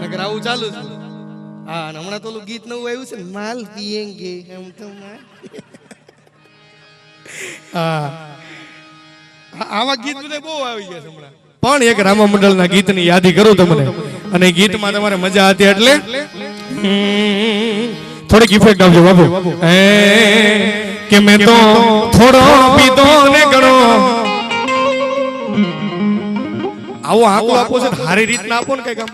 નકર આવું ચાલુ છે. હા, અને હમણાં તો ઓલું ગીત નવું આવ્યું છે ને, માલ પિયેંગે હમ તો હા, આવા ગીત બધા બહુ આવી ગયા છે હમણાં. પણ એક રામા મંડળના ગીતની યાદી કરું તમને, અને ગીતમાં તમારે મજા હતી એટલે થોડીક ઇફેક્ટ આવજો બાબુ. કે મેં તો થોડો પીધો ને ઘણો. આવો આંકડો આપો છે, સારી રીતના આપો ને કઈક આમ.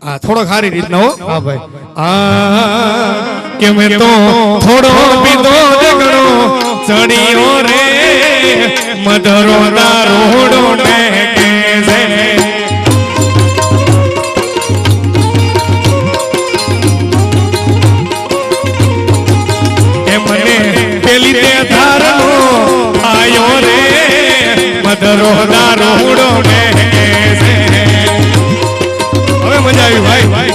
હા, થોડો સારી રીતના હો. હા ભાઈ. કે મેં તો થોડો પીધો ને ઘણો, ચડિયો રે મધરો દારૂડો ને કે છે. એ મને પેલી તે ધારનો આયો રે મધરો દારૂડો ને કે છે. હવે મજા આવી ભાઈ.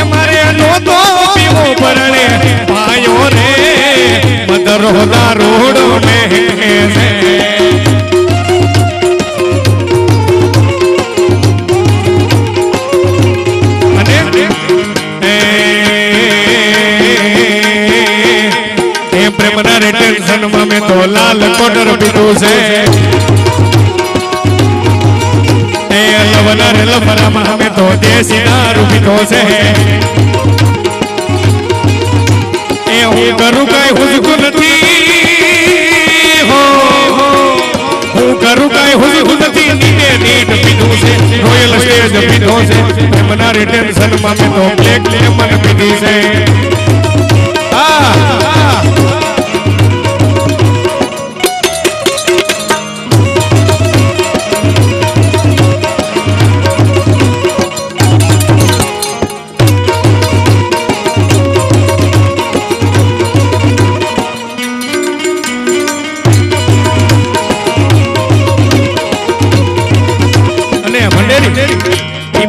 એ મારે નહોતો પીવો પરણે પાયો રે મધરો દારૂડો ને કે છે. પ્રેમના ટેન્શન માં મેં તો લાલ કોટર પીધું છે. એ લવના રે લફરામાં મેં તો દેશી દારૂ પીધો છે. એ હું કરું કઈ હુજકું નથી હો, હું કરું કઈ હુજકું નથી. નીટે નીટ પીધું છે, રોયલ સ્ટેજ પીધો છે. પ્રેમના ટેન્શન માં મેં તો બ્લેક લેમન પીધી છે.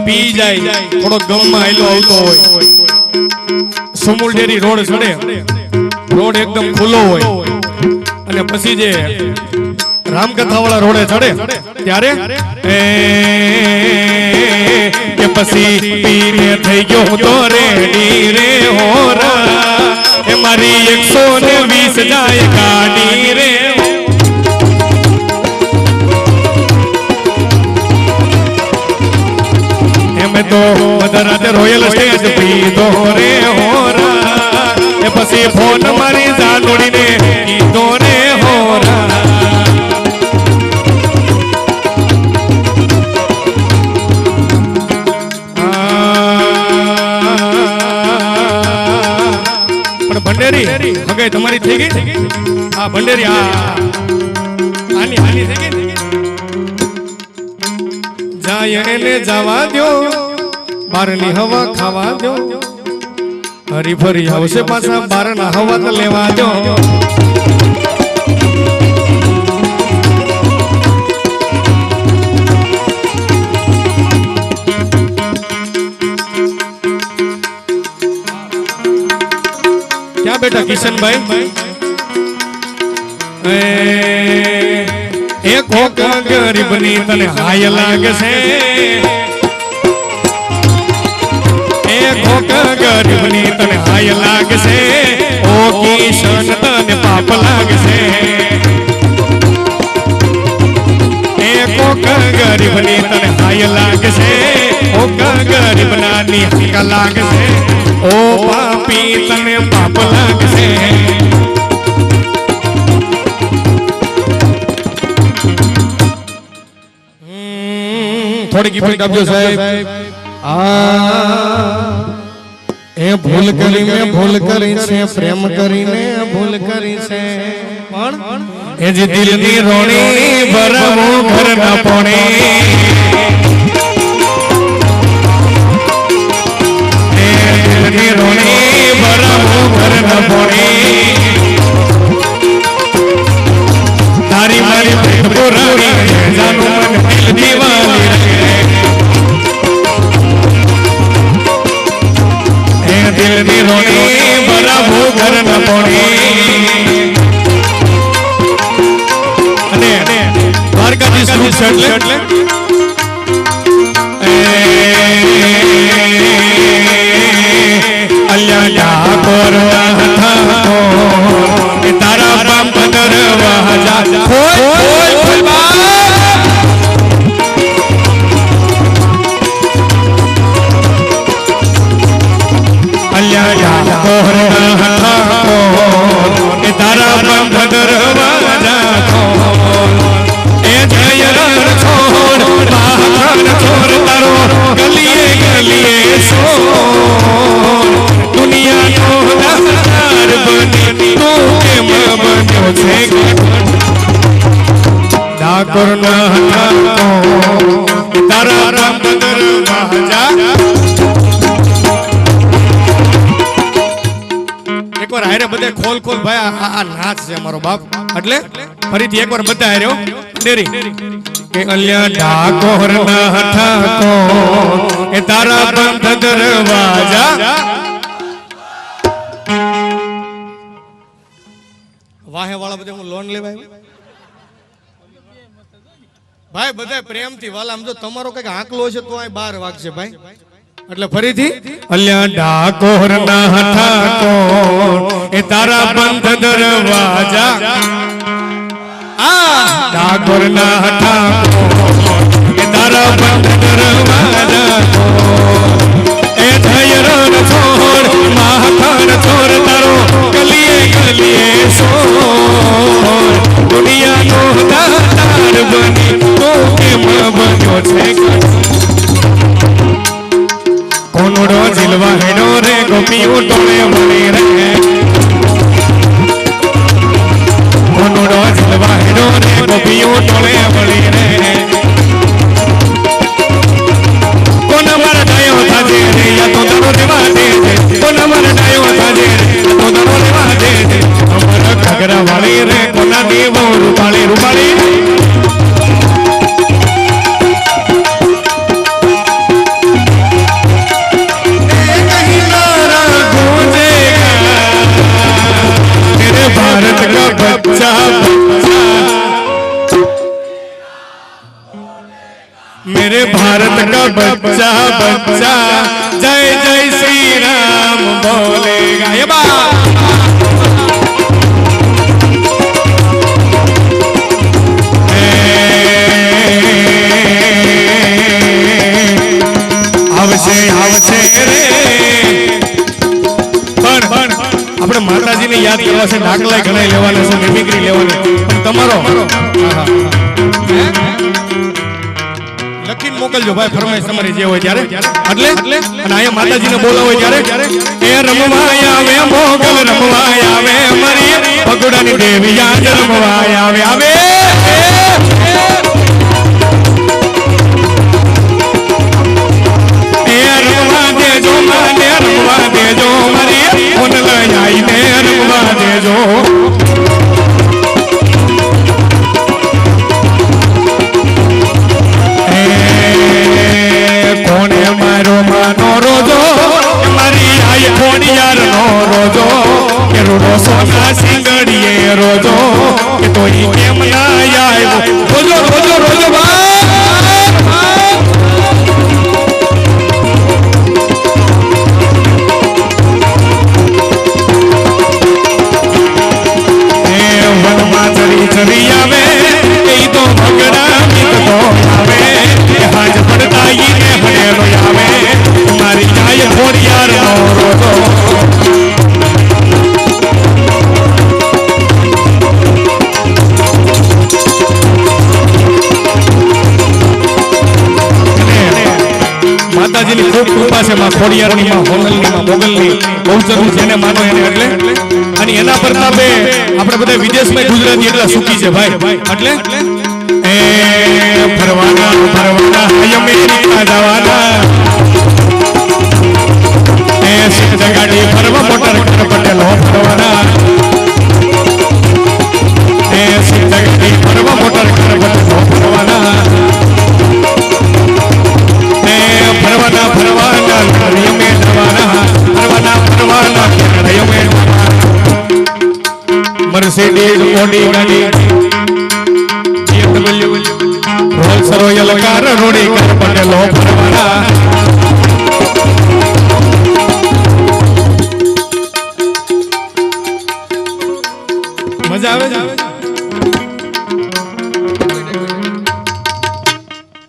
પી જાય થોડો ગમમાં આયલો આવતો હોય. સમૂલ ડેરી રોડ ચડે, રોડ એકદમ ખુલ્લો હોય, અને પછી જે રામકથા વાળા રોડે ચડે ત્યારે કે પછી પીને થઈ ગયો તો રેડી રે હોરા. એ મારી 120 જાય ગાડી રે. મેં તો મધરાતે રોયલ સ્ટેજ પીધો રે હોરા. એ પછી ફોન મારી જાનોડીને કીધો રે હોરા. પણ ભંડેરી હગે તમારી થઈ ગઈ. હા ભંડેરી, આની હાની થઈ ગઈ. જાય એને જવા દો, બારની હવા ખાવા દો. હરી ફરી આવશે પાછા, બારના હવા તો લેવા દો. ક્યાં બેટા કિશનભાઈ? એક હોક ગરીબની તને હાય લાગે છે. એક હોક ગરીબની તને હાય લાગે છે. ઓ કિશન તને પાપ લાગે છે. એક હોક ગરીબની તને હાય લાગે છે. હોક ગરીબ નાની હકા લાગે છે. ઓ પાપી તને પાપ લાગે છે. થોડી ગીફ્ટ આપજો સાહેબ. એ ભૂલ કરીને ભૂલ કરી છે, પ્રેમ કરીને ભૂલ કરી છે. પણ એ જે દિલની રોણી ભરવો ઘર ના પોણી. એ દિલની રોણી ભરવો ઘર ના પોણી. તારી મારી પ્રેમ પુરાણી જાનું મન દિલ દીવાની રે. દિલની રોણી ભરાવો ઘર ન પોણી. અને દ્વારકાધીશ રૂપ છે એટલે અલ્યા ઠાકોર તારા બામ પદર વાજા અલ્યા ઠાકોર તારા બામ પદર વાજા એ જય રણ છોડ માખણ છોડ તારો ગલીએ ગલીએ સોર દુનિયાનો દાતાર બની તું કેમ બન્યો છે ડાકોર ના ઠાકો તારા રામ પદર વાજા એકવાર હારે બધે ખોલ ખોલ ભાઈ આ નાચ છે મારો બાપ એટલે ફરીથી એકવાર બધા હાર્યો ડેરી કે અલ્યા ડાકોર ના ઠાકો એ તારા બંધ દરવાજા વાહે વાળા બધા હું લોન લેવાય ભાઈ બધા પ્રેમથી વાલા આમ જો તમારો કઈક આંકલો છે તો આ 12 વાગશે ભાઈ એટલે ફરીથી અલ્યા ડાકોર ના ઠાકો એ તારા બંધ દરવાજા ડાકોર ના ઠાકો એ તારા બંધ દરવાજા એ જય રણ છોડ માખણ છોડ તારો ગલીએ ગલીએ સોર દુનિયાનો દાતાર બની તું કેમ બન્યો છે કોનુડો જીલવા હેડો રે ગોપીઓ ટોળે વળી રે કોનુડો જીલવા હેડો રે ગોપીઓ ટોળે વળી રે કોના મારા ડાયો થાજે રે યા તો તારો દેવા દે કોના મારા ડાયો થાજે રે તો તારો દેવા દે અમારા ઘગરા વાળી રે કોના દેવો રૂપાળી રૂપાળી भारत का बच्चा मेरे भारत का बच्चा बच्चा जय जय श्री राम बोलेगा ये आवशे आवशे रे આપણે માતાજીને યાદ કરવા છે ડાકલા ઘણા લેવાના છે મિમિક્રી લેવાની પણ તમારો લખીને મોકલજો ભાઈ ફરમાઈશ તમારી જે હોય ત્યારે એટલે અને અહીંયા માતાજીને બોલાવો ત્યારે એ રમવાય આવે મોગલ રમવાય આવે મારી પગડાની દેવી યાદ રમવાય આવે આવે એ રમવા દેજો માને રમવા દેજો મારી કોન લઈ આઈને રમવા દેજો કોને મારો માનો રોજો મારી આય ખોડિયાર નો રોજો કે રોડો સોના સિંગડીએ રોજો કે તોય કેમ ના આવ્યો રોજો રોજો રોજો ચરી આવે એ તો ભગડા મિત તો આવે હાજ પડતાઈ ને હડેલો આવે મારી જાય ખોડિયાર નો રોજો માતાજીની ખૂબ કૃપા છે માં ખોડિયારની માં હોનલની માં મોગલની બહુ જરૂર જેને માનો એને એટલે અને એના પ્રતાપે આપણે બધા વિદેશમાં ગુજરાતી એટલા સુખી છે ભાઈ એટલે એ ફરવાના ફરવાના અમેરિકા જવાના એ સિદ્ધ ગાડી ફરવા મોટર કર પટેલો ફરવાના એ સિદ્ધ ગાડી ફરવા મોટર કર પટેલો ફરવાના એ ફરવાના ફરવાના હરિયમે જવાના ફરવાના ફરવાના હરિયમે મર્સિડીઝ ઓડી ગાડી BMW રોલ્સ રોયલ કાર રોડી કાર બનેલો ભરવાડા મજા આવે છે